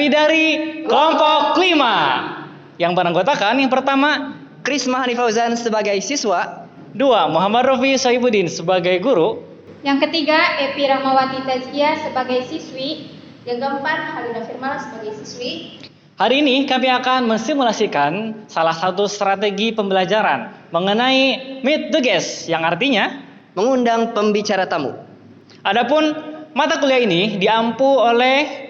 kami dari kelompok 5 yang beranggotakan yang pertama Krisma Hani Fauzan sebagai siswa, 2 Muhammad Rofi Sohibuddin sebagai guru, yang ketiga Epi Rahmawati Tazkia sebagai siswi, yang keempat Halida Firmala sebagai siswi. Hari ini kami akan mensimulasikan salah satu strategi pembelajaran mengenai meet the guest yang artinya mengundang pembicara tamu. adapun mata kuliah ini diampu oleh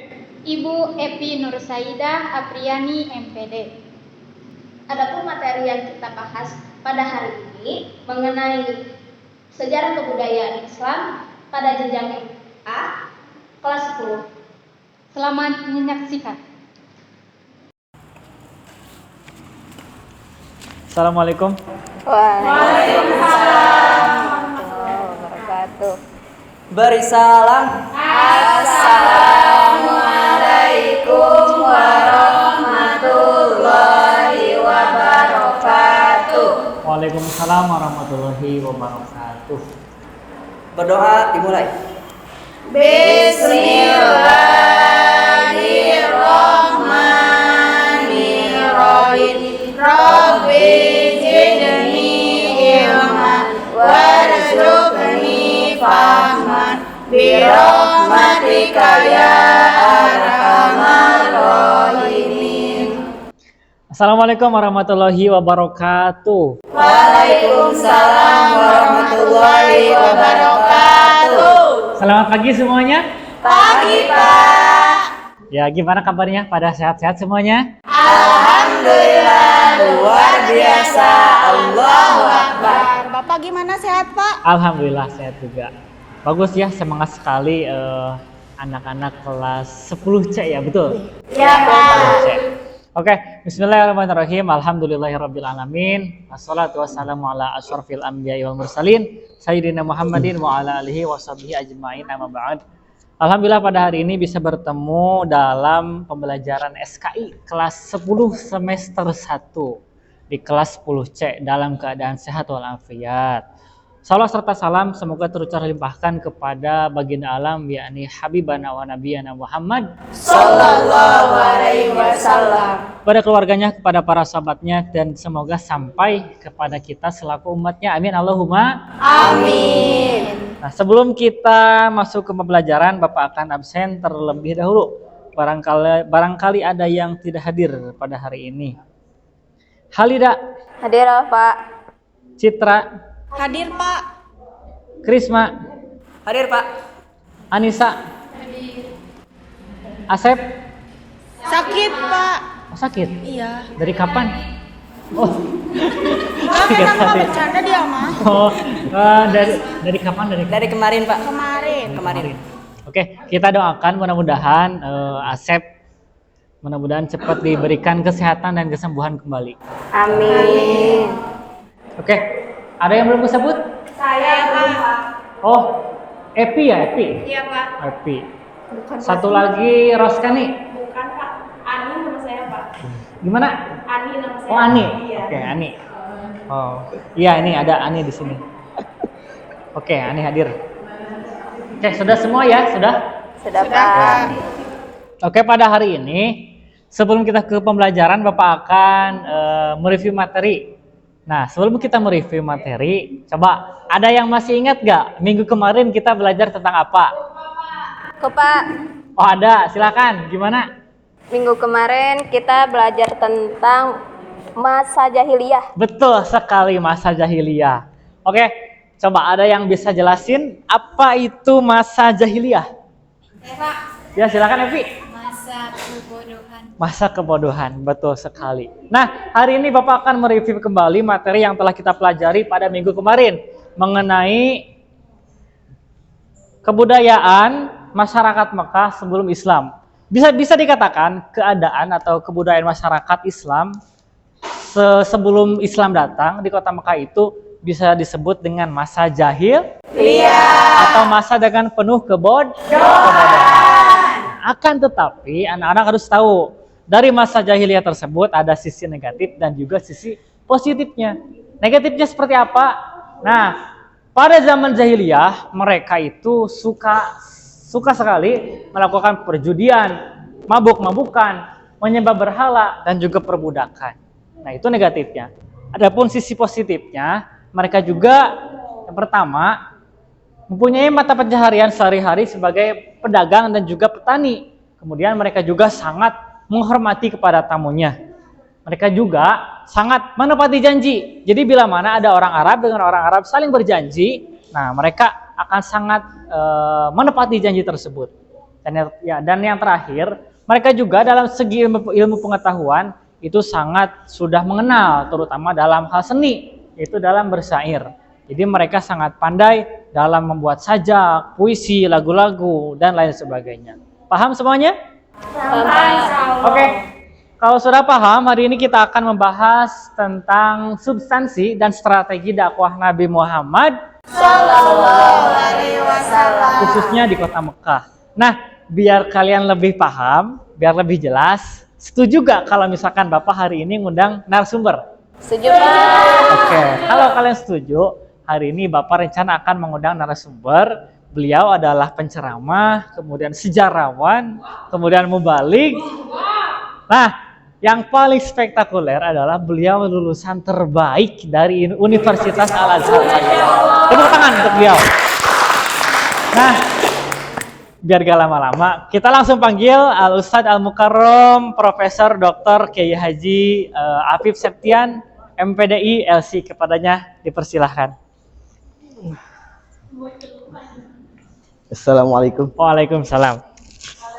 Ibu Epi Nur Saidah Apriani MPD. Adapun materi yang kita bahas pada hari ini mengenai sejarah kebudayaan Islam pada jenjang A kelas 10. Selamat menyaksikan. Assalamualaikum. Waalaikumsalam warahmatullahi wabarakatuh. Beri salam. Assalamualaikum warahmatullahi wabarakatuh. Waalaikumsalam warahmatullahi wabarakatuh. Berdoa dimulai. Bismillahirrahmanirrahim. Rabbi zidni ilman warzuqni fahman birahmatika ya arhamar rahimin. Assalamualaikum warahmatullahi wabarakatuh. Waalaikumsalam warahmatullahi wabarakatuh. Selamat pagi semuanya. Pagi, Pak. Ya, gimana kabarnya? Pada sehat-sehat semuanya? Alhamdulillah luar biasa. Allahu Akbar. Bapak gimana, sehat, Pak? Alhamdulillah sehat juga. Bagus ya, semangat sekali anak-anak kelas 10C ya, betul? Ya, Pak. 10C. Oke, bismillahirrahmanirrahim. Alhamdulillahirrabbilalamin. Wassalatu wassalamu ala asyrafil anbiya'i wal mursalin Sayyidina Muhammadin wa ala alihi wa sahbihi ajma'in amma ba'd. Alhamdulillah pada hari ini bisa bertemu dalam pembelajaran SKI kelas 10 semester 1 di kelas 10C dalam keadaan sehat walafiat. Salam serta salam semoga terucap limpahkan kepada baginda alam yakni Habibana wa Nabiyana Muhammad Sallallahu alaihi wasallam. kepada keluarganya, kepada para sahabatnya, dan semoga sampai kepada kita selaku umatnya. Amin Allahumma. Amin. Nah, sebelum kita masuk ke pembelajaran, Bapak akan absen terlebih dahulu. Barangkali ada yang tidak hadir pada hari ini. Halida, Hadir, Pak. Citra, Hadir, Pak. Krisma, Hadir, Pak. Anissa, Asep. Sakit, Pak. Oh, sakit? Iya. Dari kapan? Oh, Kenapa bercanda dia, mah? oh dari kapan? Dari kemarin, Pak. Kemarin. Oke, kita doakan mudah-mudahan Asep mudah-mudahan cepat diberikan kesehatan dan kesembuhan kembali. Amin. Oke, ada yang belum disebut? Saya, Pak. Oh, Epi ya, Epi. Iya, Pak. Epi. Satu lagi Roskani. Bukan, Pak. Ani nama saya, Pak. Gimana? Ani nama saya. Oh, Ani. Iya. Oke, Ani. Oh, iya ini ada Ani di sini. Oke, Ani hadir. Oke, sudah semua ya? Sudah? Sudah, Pak. Oke, pada hari ini sebelum kita ke pembelajaran, Bapak akan mereview materi. Nah, sebelum kita mereview materi, coba ada yang masih ingat gak minggu kemarin kita belajar tentang apa? Pak. Oh ada, silakan. Gimana? Minggu kemarin kita belajar tentang masa jahiliyah. Betul sekali, masa jahiliyah. Oke, coba ada yang bisa jelasin apa itu masa jahiliyah? Ya, silakan Evi. Masa kebodohan, betul sekali. Nah, hari ini Bapak akan mereview kembali materi yang telah kita pelajari pada minggu kemarin mengenai kebudayaan masyarakat Mekah sebelum Islam. Bisa dikatakan keadaan atau kebudayaan masyarakat Islam sebelum Islam datang di kota Mekah itu bisa disebut dengan masa jahil atau masa dengan penuh kebodohan. Akan tetapi anak-anak harus tahu dari masa jahiliyah tersebut ada sisi negatif dan juga sisi positifnya. Negatifnya seperti apa? Nah, pada zaman jahiliyah mereka itu suka sekali melakukan perjudian, mabuk-mabukan, menyembah berhala, dan juga perbudakan. Nah, itu negatifnya. Adapun sisi positifnya, mereka juga yang pertama mempunyai mata pencaharian sehari-hari sebagai pedagang dan juga petani. Kemudian mereka juga sangat menghormati kepada tamunya. Mereka juga sangat menepati janji. Jadi bila mana ada orang Arab dengan orang Arab saling berjanji, nah mereka akan sangat menepati janji tersebut. Dan yang terakhir, mereka juga dalam segi ilmu pengetahuan itu sangat sudah mengenal, terutama dalam hal seni, yaitu dalam bersair. Jadi mereka sangat pandai dalam membuat sajak, puisi, lagu-lagu, dan lain sebagainya. Paham semuanya? Paham. Oke. Kalau sudah paham, hari ini kita akan membahas tentang substansi dan strategi dakwah Nabi Muhammad khususnya di kota Mekah. Nah, biar kalian lebih paham, biar lebih jelas, setuju gak kalau misalkan Bapak hari ini ngundang narasumber? Setuju, Pak. Oke, kalau kalian setuju, hari ini Bapak rencana akan mengundang narasumber. Beliau adalah penceramah, kemudian sejarawan, kemudian mubalik. Nah, yang paling spektakuler adalah beliau lulusan terbaik dari Universitas Al-Azhar. Tepuk tangan untuk beliau. Nah, biar gak lama-lama, kita langsung panggil Al-Ustadz Al-Mukarram Profesor Dr. Kiai Haji Afif Septian, MPDI LC. Kepadanya dipersilahkan. Assalamualaikum. Waalaikumsalam.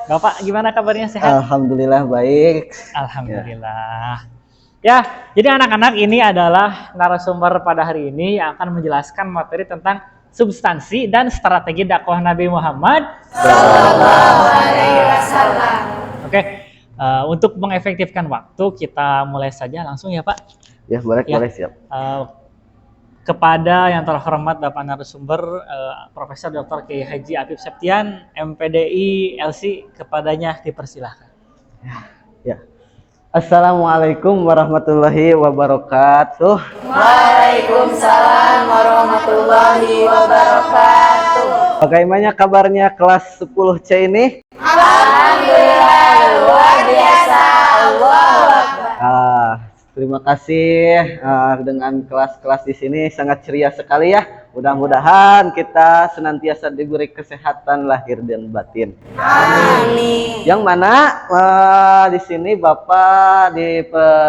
Bapak, gimana kabarnya, sehat? Alhamdulillah baik. Alhamdulillah. Ya, jadi anak-anak ini adalah narasumber pada hari ini yang akan menjelaskan materi tentang substansi dan strategi dakwah Nabi Muhammad Sallallahu Alaihi Wasallam. Oke, untuk mengefektifkan waktu kita mulai saja langsung ya Pak. Ya, boleh siap. Kepada yang terhormat Bapak narasumber Profesor Dr. Kiai Haji Afif Septian, MPDI LC, kepadanya dipersilahkan. Ya. Assalamualaikum warahmatullahi wabarakatuh. Waalaikumsalam warahmatullahi wabarakatuh. Bagaimana kabarnya kelas 10C ini? Alhamdulillah, luar biasa. Allahu Akbar. Terima kasih, dengan kelas-kelas di sini sangat ceria sekali ya. Mudah-mudahan kita senantiasa diberi kesehatan lahir dan batin. Amin. Yang mana di sini Bapak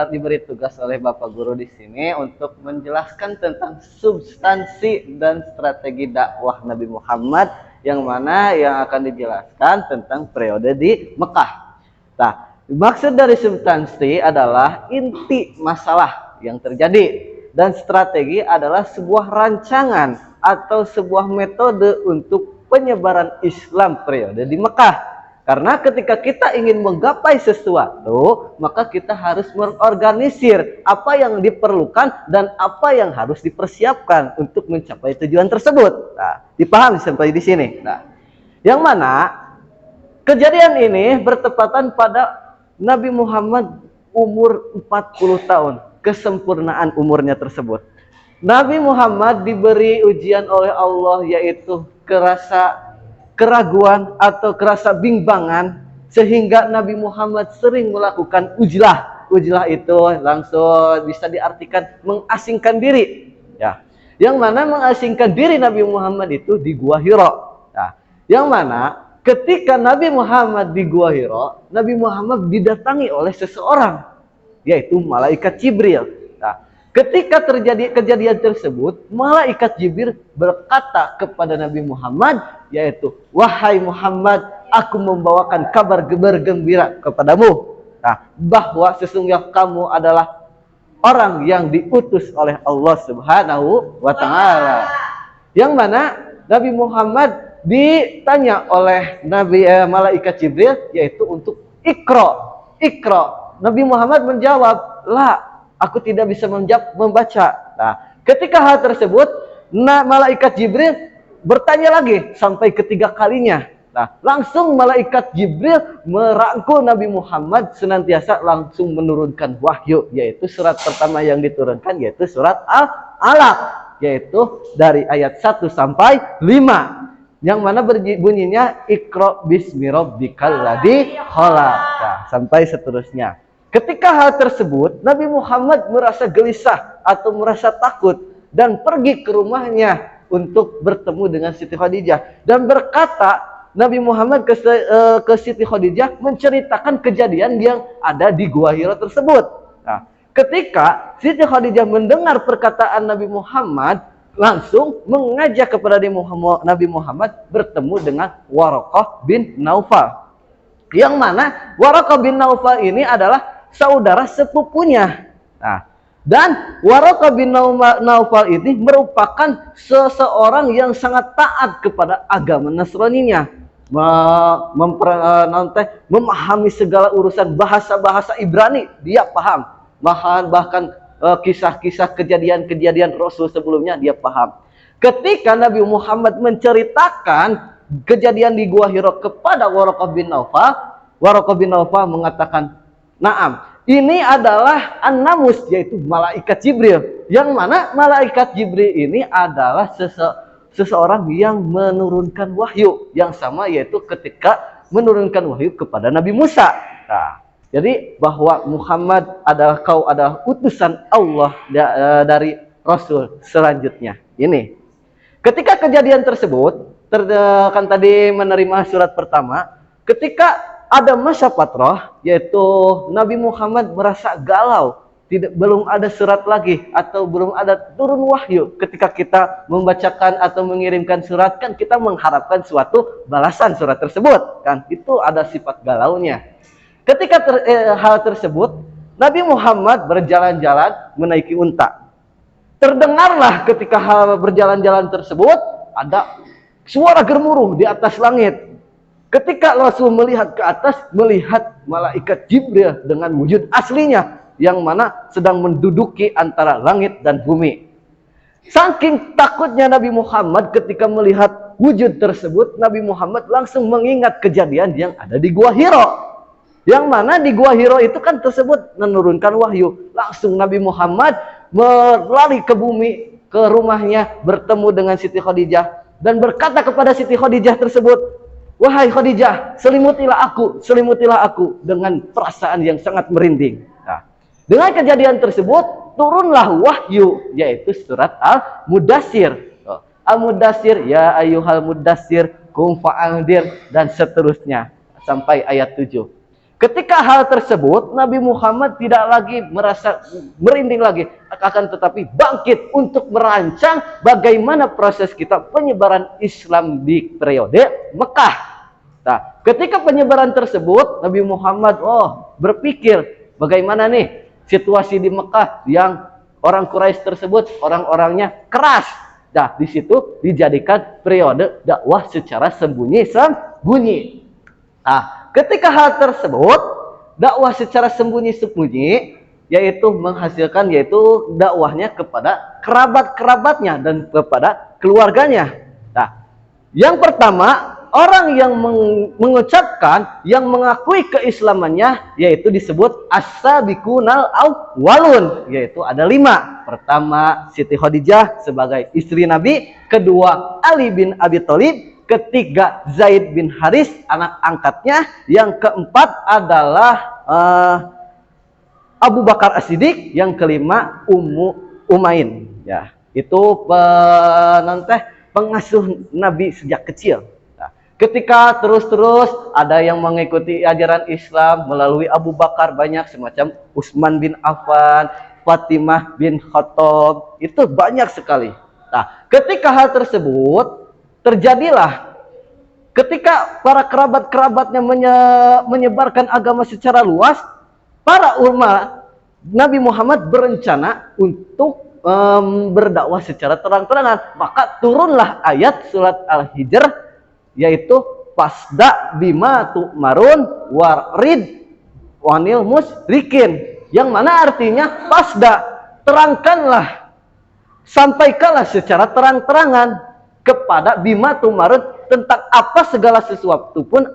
diberi tugas oleh Bapak Guru di sini untuk menjelaskan tentang substansi dan strategi dakwah Nabi Muhammad, yang mana yang akan dijelaskan tentang periode di Mekah. Nah, maksud dari substansi adalah inti masalah yang terjadi, dan strategi adalah sebuah rancangan atau sebuah metode untuk penyebaran Islam periode di Mekah. Karena ketika kita ingin menggapai sesuatu, maka kita harus mengorganisir apa yang diperlukan dan apa yang harus dipersiapkan untuk mencapai tujuan tersebut. Nah, dipahami sampai di sini. Nah, yang mana kejadian ini bertepatan pada Nabi Muhammad umur 40 tahun, kesempurnaan umurnya tersebut. Nabi Muhammad diberi ujian oleh Allah, yaitu keraguan atau kerasa bimbangan, sehingga Nabi Muhammad sering melakukan ujlah. Ujlah itu langsung bisa diartikan mengasingkan diri. Ya, yang mana mengasingkan diri Nabi Muhammad itu di Gua Hira. Nah, yang mana ketika Nabi Muhammad di Gua Hira, Nabi Muhammad didatangi oleh seseorang, yaitu malaikat Jibril. Nah, ketika terjadi kejadian tersebut, malaikat Jibril berkata kepada Nabi Muhammad, yaitu, "Wahai Muhammad, aku membawakan kabar bergembira kepadamu, bahwa sesungguhnya kamu adalah orang yang diutus oleh Allah Subhanahu wa Ta'ala." Yang mana Nabi Muhammad ditanya oleh malaikat Jibril, yaitu untuk Iqra. Nabi Muhammad menjawab, "La, aku tidak bisa membaca." Nah, ketika hal tersebut, malaikat Jibril bertanya lagi sampai ketiga kalinya. Nah, langsung malaikat Jibril merangkul Nabi Muhammad, senantiasa langsung menurunkan wahyu, yaitu surat pertama yang diturunkan yaitu surat Al-Alaq, yaitu dari ayat 1 sampai 5. yang mana bunyinya Iqra bismi rabbikal ladzi khalaq. Nah, sampai seterusnya. Ketika hal tersebut, Nabi Muhammad merasa gelisah atau merasa takut dan pergi ke rumahnya untuk bertemu dengan Siti Khadijah dan berkata, Nabi Muhammad ke Siti Khadijah menceritakan kejadian yang ada di Gua Hira tersebut. Nah, ketika Siti Khadijah mendengar perkataan Nabi Muhammad, langsung mengajak kepada Nabi Muhammad bertemu dengan Waraqah bin Naufal. Yang mana Waraqah bin Naufal ini adalah saudara sepupunya. Nah, dan Waraqah bin Naufal ini merupakan seseorang yang sangat taat kepada agama Nasraninya. Memahami segala urusan bahasa-bahasa Ibrani, dia paham. Bahkan kisah-kisah kejadian-kejadian Rasul sebelumnya dia paham. Ketika Nabi Muhammad menceritakan kejadian di Gua Hira kepada Waraqah bin Naufal mengatakan, "Naam, ini adalah An-Namus, yaitu malaikat Jibril. Yang mana malaikat Jibril ini adalah seseorang yang menurunkan wahyu yang sama, yaitu ketika menurunkan wahyu kepada Nabi Musa." Nah, jadi bahwa Muhammad adalah utusan Allah dari Rasul selanjutnya. Ini. Ketika kejadian tersebut, kan tadi menerima surat pertama, ketika ada masa fatrah, yaitu Nabi Muhammad merasa galau, belum ada surat lagi atau belum ada turun wahyu. Ketika kita membacakan atau mengirimkan surat, kan kita mengharapkan suatu balasan surat tersebut, kan itu ada sifat galaunya. Ketika hal tersebut, Nabi Muhammad berjalan-jalan menaiki unta. Terdengarlah ketika hal berjalan-jalan tersebut ada suara gemuruh di atas langit. Ketika Rasul melihat ke atas, melihat malaikat Jibril dengan wujud aslinya yang mana sedang menduduki antara langit dan bumi. Saking takutnya Nabi Muhammad ketika melihat wujud tersebut, Nabi Muhammad langsung mengingat kejadian yang ada di Gua Hira. Yang mana di Gua Hira itu kan tersebut menurunkan wahyu. Langsung Nabi Muhammad berlari ke bumi, ke rumahnya, bertemu dengan Siti Khadijah dan berkata kepada Siti Khadijah tersebut, "Wahai Khadijah, selimutilah aku dengan perasaan yang sangat merinding." Nah, dengan kejadian tersebut turunlah wahyu, yaitu surat Al-Mudassir. Al-Mudassir, ya ayyuhal mudassir, qum fa'andir, dan seterusnya sampai ayat 7. Ketika hal tersebut, Nabi Muhammad tidak lagi merasa merinding lagi, akan tetapi bangkit untuk merancang bagaimana proses kita penyebaran Islam di periode Mekah. Nah, ketika penyebaran tersebut, Nabi Muhammad berpikir bagaimana nih situasi di Mekah yang orang Quraisy tersebut orang-orangnya keras. Nah, di situ dijadikan periode dakwah secara sembunyi-sembunyi. Nah, ketika hal tersebut, dakwah secara sembunyi-sembunyi, yaitu menghasilkan dakwahnya kepada kerabat-kerabatnya dan kepada keluarganya. Nah, yang pertama, orang yang mengucapkan, yang mengakui keislamannya, yaitu disebut as-sabiqunal awwalun, yaitu ada 5. Pertama, Siti Khadijah sebagai istri Nabi. Kedua, Ali bin Abi Thalib. Ketiga, Zaid bin Haris, anak angkatnya. Yang keempat adalah Abu Bakar As-Siddiq. Yang kelima, Ummu Umain. Ya, itu pengasuh Nabi sejak kecil. Nah, ketika terus-terus ada yang mengikuti ajaran Islam melalui Abu Bakar, banyak semacam Utsman bin Affan, Fatimah bin Khattab, itu banyak sekali. Nah, ketika hal tersebut terjadilah ketika para kerabat-kerabatnya menyebarkan agama secara luas, para ulama Nabi Muhammad berencana untuk berdakwah secara terang-terangan. Maka turunlah ayat surat Al-Hijr, yaitu fasda bima tu'marun warid wanil musyrikin, yang mana artinya fasda, terangkanlah, sampaikanlah secara terang-terangan kepada bima tu'marun, tentang apa segala sesuatu pun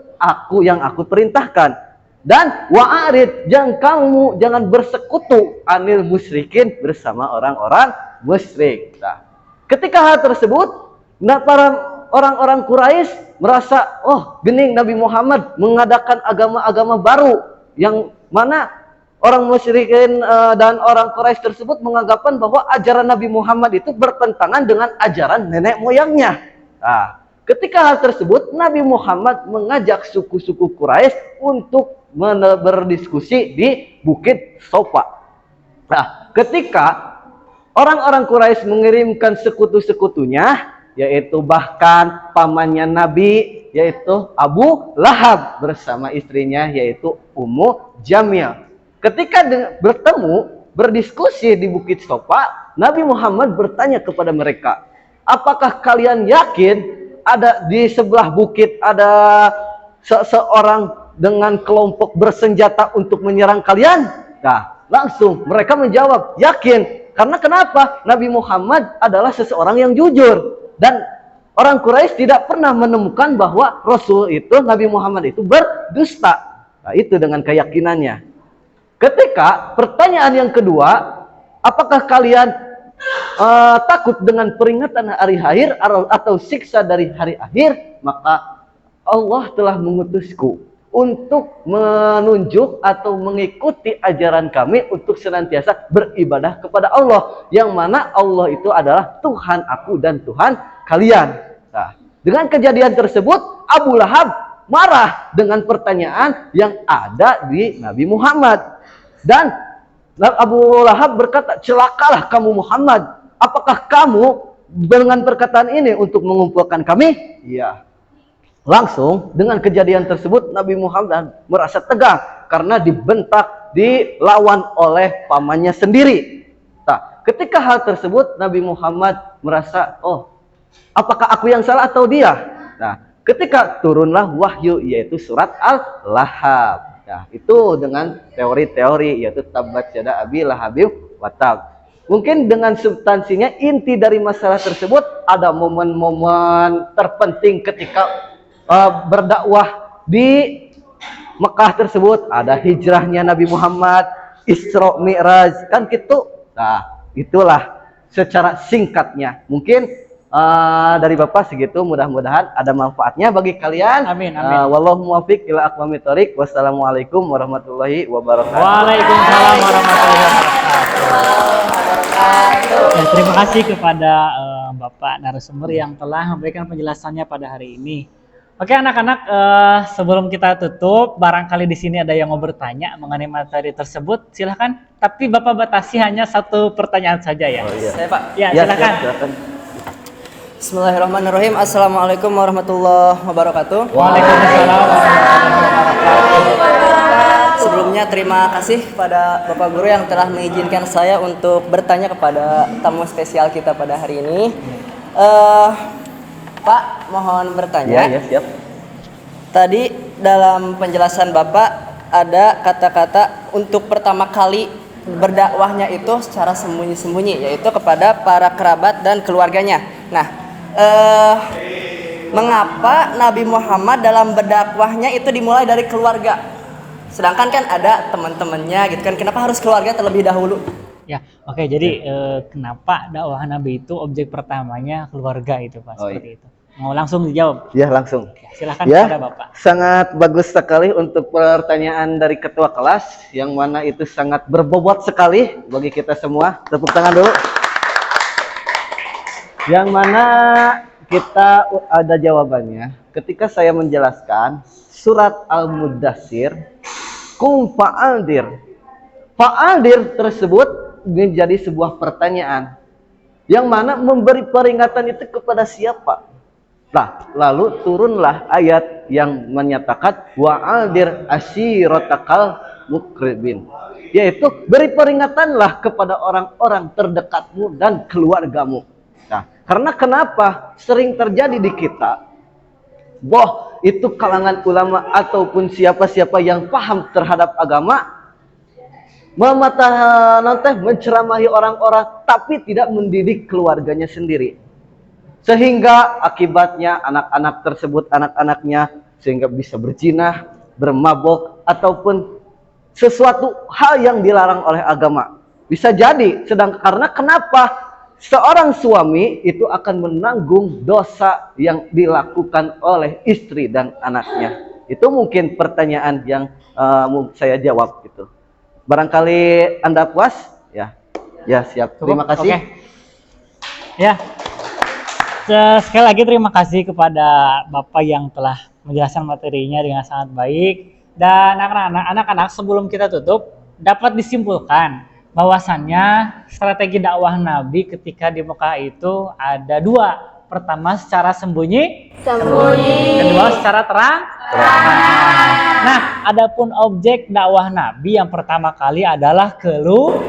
yang aku perintahkan, dan wa'arid, jangan bersekutu anil musyrikin, bersama orang-orang musyrik. Nah, ketika hal tersebut, para orang-orang Quraisy merasa, oh gening Nabi Muhammad mengadakan agama-agama baru yang mana orang musyrikin dan orang Quraisy tersebut menganggapan bahwa ajaran Nabi Muhammad itu bertentangan dengan ajaran nenek moyangnya. Nah, ketika hal tersebut Nabi Muhammad mengajak suku-suku Quraisy untuk berdiskusi di Bukit Sofa. Nah, ketika orang-orang Quraisy mengirimkan sekutu-sekutunya, yaitu bahkan pamannya Nabi, yaitu Abu Lahab bersama istrinya, yaitu Ummu Jamil. Ketika bertemu, berdiskusi di Bukit Sofa, Nabi Muhammad bertanya kepada mereka, apakah kalian yakin ada di sebelah bukit ada seseorang dengan kelompok bersenjata untuk menyerang kalian? Nah, langsung mereka menjawab, yakin. Karena kenapa? Nabi Muhammad adalah seseorang yang jujur. Dan orang Quraisy tidak pernah menemukan bahwa Rasul itu, Nabi Muhammad itu berdusta. Nah, itu dengan keyakinannya. Ketika pertanyaan yang kedua, apakah kalian takut dengan peringatan hari akhir atau siksa dari hari akhir? Maka Allah telah mengutusku untuk menunjuk atau mengikuti ajaran kami untuk senantiasa beribadah kepada Allah, yang mana Allah itu adalah Tuhan aku dan Tuhan kalian. Nah, dengan kejadian tersebut Abu Lahab marah dengan pertanyaan yang ada di Nabi Muhammad, dan Abu Lahab berkata, celakalah kamu Muhammad, apakah kamu dengan perkataan ini untuk mengumpulkan kami? Iya. Langsung dengan kejadian tersebut Nabi Muhammad merasa tegang karena dibentak, dilawan oleh pamannya sendiri. Nah, ketika hal tersebut Nabi Muhammad merasa, oh, apakah aku yang salah atau dia? Nah, ketika turunlah wahyu yaitu surat Al-Lahab. Nah, itu dengan teori-teori yaitu tabat yada abi lahabin wa tab. Mungkin dengan substansinya inti dari masalah tersebut ada momen-momen terpenting ketika berdakwah di Mekah tersebut, ada hijrahnya Nabi Muhammad, Isra Mi'raj, kan gitu. Nah, itulah secara singkatnya. Mungkin dari Bapak segitu, mudah-mudahan ada manfaatnya bagi kalian. Amin, amin. Wallahu muwaffiq ila aqwamit thoriq. Wassalamualaikum warahmatullahi wabarakatuh. Waalaikumsalam warahmatullahi wabarakatuh. Ya, terima kasih kepada Bapak narasumber yang telah memberikan penjelasannya pada hari ini. Oke anak-anak, sebelum kita tutup, barangkali di sini ada yang mau bertanya mengenai materi tersebut, silahkan. Tapi Bapak batasi hanya satu pertanyaan saja ya. Oh, iya. Saya Pak. Ya, silakan. Silakan. Bismillahirrahmanirrahim. Assalamualaikum warahmatullahi wabarakatuh. Waalaikumsalam warahmatullahi wabarakatuh. Sebelumnya terima kasih kepada Bapak Guru yang telah mengizinkan saya untuk bertanya kepada tamu spesial kita pada hari ini. Pak, mohon bertanya. Ya, siap. Tadi dalam penjelasan Bapak ada kata-kata untuk pertama kali berdakwahnya itu secara sembunyi-sembunyi, yaitu kepada para kerabat dan keluarganya. Nah, mengapa Nabi Muhammad dalam berdakwahnya itu dimulai dari keluarga? Sedangkan kan ada teman-temannya gitu kan, kenapa harus keluarga terlebih dahulu? Ya, oke. Jadi kenapa dakwah Nabi itu objek pertamanya keluarga itu, Pak? Seperti itu. Mau langsung dijawab? Ya, langsung. Ya, silakan Ya, kepada Bapak. sangat bagus sekali untuk pertanyaan dari ketua kelas, yang mana itu sangat berbobot sekali bagi kita semua. Tepuk tangan dulu. Yang mana kita ada jawabannya ketika saya menjelaskan surat Al-Muddatsir, kum fa'aldir. Fa'aldir tersebut menjadi sebuah pertanyaan, yang mana memberi peringatan itu kepada siapa? Nah, lalu turunlah ayat yang menyatakan wa'aldir asyirotakal mukribin, yaitu beri peringatanlah kepada orang-orang terdekatmu dan keluargamu. Nah, karena kenapa sering terjadi di kita, boh itu kalangan ulama ataupun siapa-siapa yang paham terhadap agama menceramahi orang-orang tapi tidak mendidik keluarganya sendiri. Sehingga akibatnya anak-anak tersebut, anak-anaknya sehingga bisa berzina, bermabok, ataupun sesuatu hal yang dilarang oleh agama. Bisa jadi, karena kenapa? seorang suami itu akan menanggung dosa yang dilakukan oleh istri dan anaknya. Itu mungkin pertanyaan yang saya jawab gitu. Barangkali Anda puas? Ya. Ya, siap. Terima kasih. Oke. Ya. Sekali lagi terima kasih kepada Bapak yang telah menjelaskan materinya dengan sangat baik. Dan anak-anak sebelum kita tutup dapat disimpulkan bahwasannya strategi dakwah Nabi ketika di Mekah itu ada dua. Pertama secara sembunyi, kedua secara terang. Nah, adapun objek dakwah Nabi yang pertama kali adalah keluarga.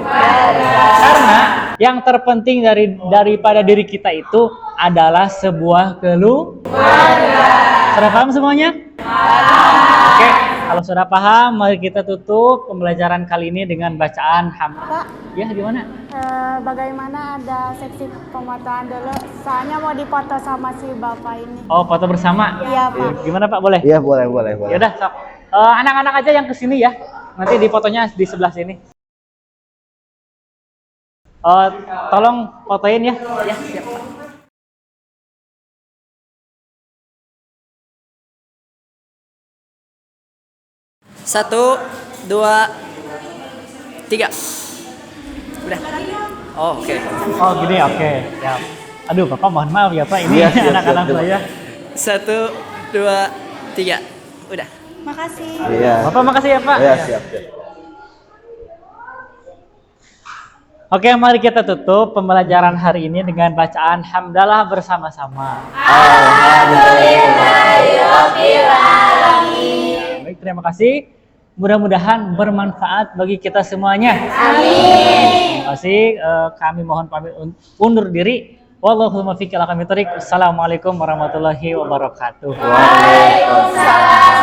Karena yang terpenting daripada diri kita itu adalah sebuah keluarga. Sudah paham semuanya? Oke, kalau sudah paham, mari kita tutup pembelajaran kali ini dengan bacaan hamd. Pak, Ya, gimana? bagaimana ada seksi pemotongan dulu? Soalnya mau dipoto sama si bapak ini. Oh, foto bersama. Iya, Pak. Gimana Pak, boleh? Iya, boleh. Ya udah, sok. Anak-anak aja yang kesini ya. Nanti di fotonya di sebelah sini. Tolong fotoin ya. Ya, siap, Pak. Satu, dua, tiga. Udah. Oh, oke. Oh, gini, oke. Ya. Aduh, Bapak mohon maaf ya Pak, ini Iya, siap, anak-anak siap. saya. Satu, dua, tiga. Udah. Makasih. Iya. Bapak makasih ya Pak. Ya, siap. Oke, mari kita tutup pembelajaran hari ini dengan bacaan hamdalah bersama-sama. Baik, terima kasih. Mudah-mudahan bermanfaat bagi kita semuanya. Amin. Terima kasih. Kami mohon pamit undur diri. Wallahul muwaffiq ila aqwamit thoriq. Assalamualaikum warahmatullahi wabarakatuh. Waalaikumsalam.